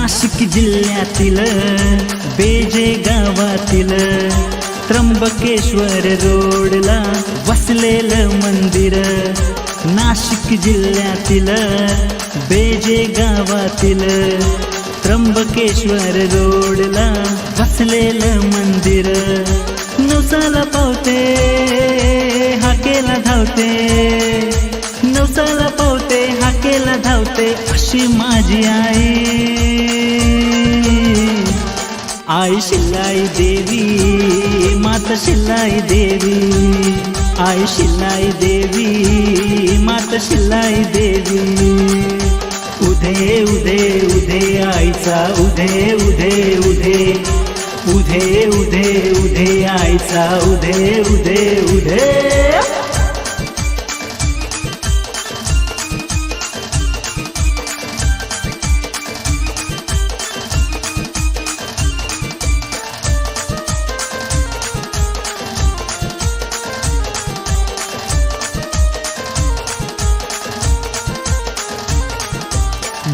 नाशिक जिल्ह्यातील बेजे गावातील त्र्यंबकेश्वर रोडला वसलेलं मंदिर, नाशिक जिल्ह्यातील बेजे गावातील त्र्यंबकेश्वर रोडला वसलेलं मंदिर. नवसाला पावते हाकेला धावते, नवसाला पावते हाकेला धावते अशी माझी आई. आई शिलाई देवी, माता शिलाई देवी, आई शिलाई देवी, माता शिलाई देवी. उधे उधे उधे आईचा उधे उधे उधे, उधे उधे उधे आईचा उधे उधे उधे.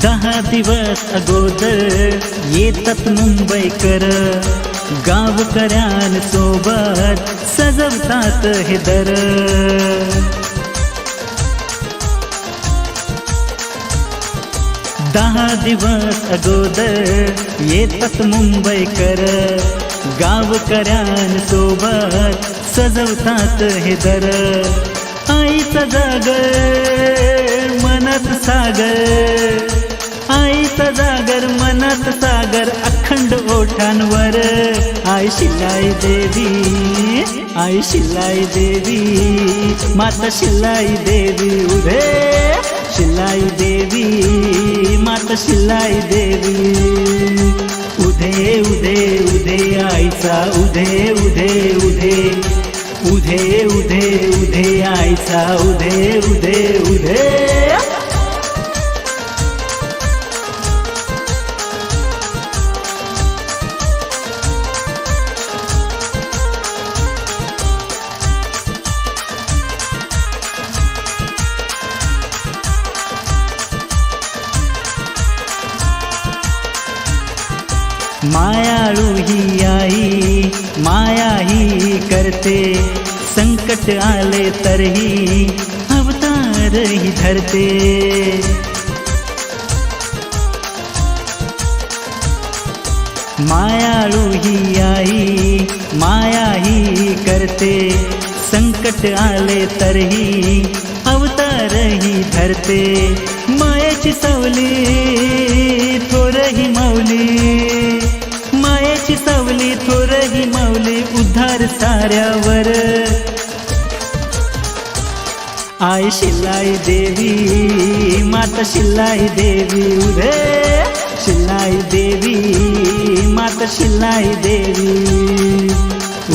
दहा दिवस अगोदर येतात मुंबईकर, गावकऱ्यांसोबत सजवतात हे दर. दहा दिवस अगोदर येतात मुंबईकर, गावकऱ्यांसोबत सजवतात हे दर. आईचा जागर मनात सागर, आईचा जागर मनात सागर अखंड ओठांवर. आई शिलाई देवी, आई शिलाई देवी, माता शिलाई देवी. उधे शिलाई देवी, माता शिलाई देवी. उधे उधे उधे आईचा उधे उधे उधे, उधे उधे उधे आईचा उधे उधे उधे. मायाळू ही आई माया ही करते, संकट आले तरीही अवतार ही धरते. मायाळू ही आई माया ही करते, संकट आले तरीही अवतार ही धरते. मायेची सावली थोरही माऊली, मायेची सावली थोरही माऊली उद्धार साऱ्यावर. आई शिलाई देवी, माता शिलाई देवी. उधे शिलाई देवी, माता शिलाई देवी.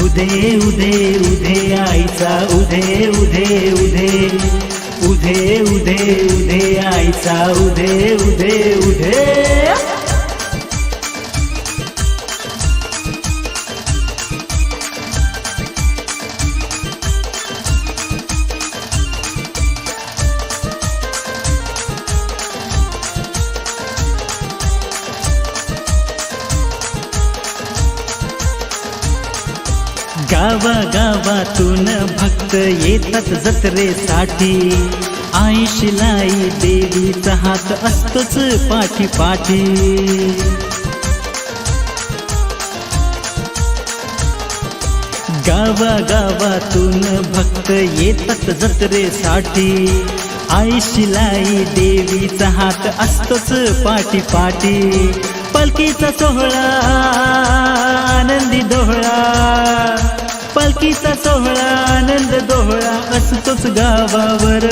उधे उधे उधे आईचा उधे उधे उधे, उधे उधे उधे आईचा उधे उधे उधे. गावागावातून भक्त येतात जत्रेसाठी, आई शिलाई देवीचा हात असतोच पाठी पाठी. गावागावातून भक्त येतात जत्रेसाठी, आई शिलाई देवीचा हात असतोच पाठी पाठी. पालखीचा सोहळा आनंदी दोहळा, पालखीचा सोहळा आनंद दोहळा असतोच गावावर.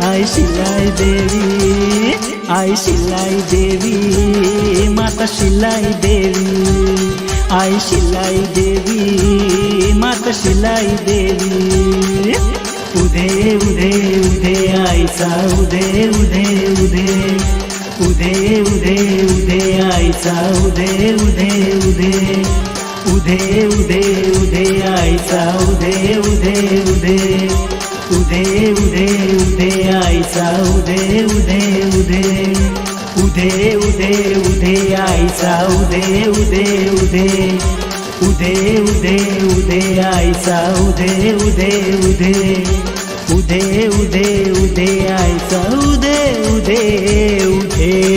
आई शिलाई देवी, आई शिलाई देवी, माता शिलाई देवी, आई शिलाई देवी, माता शिलाई देवी. उधे उधे उधे आईचा उधे उधे उधे, उधे उधे उधे आईचा उधे उधे उधे, उधे उधे उधे आईचा उधे उधे उधे, उधे उधे उधे आईचा उधे उधे उधे, उधे उधे उधे आईचा उधे उधे उधे उधे उधे उधे आईचा उधे उधे उधे उधे उधे उधे आईचा उधे उधे उधे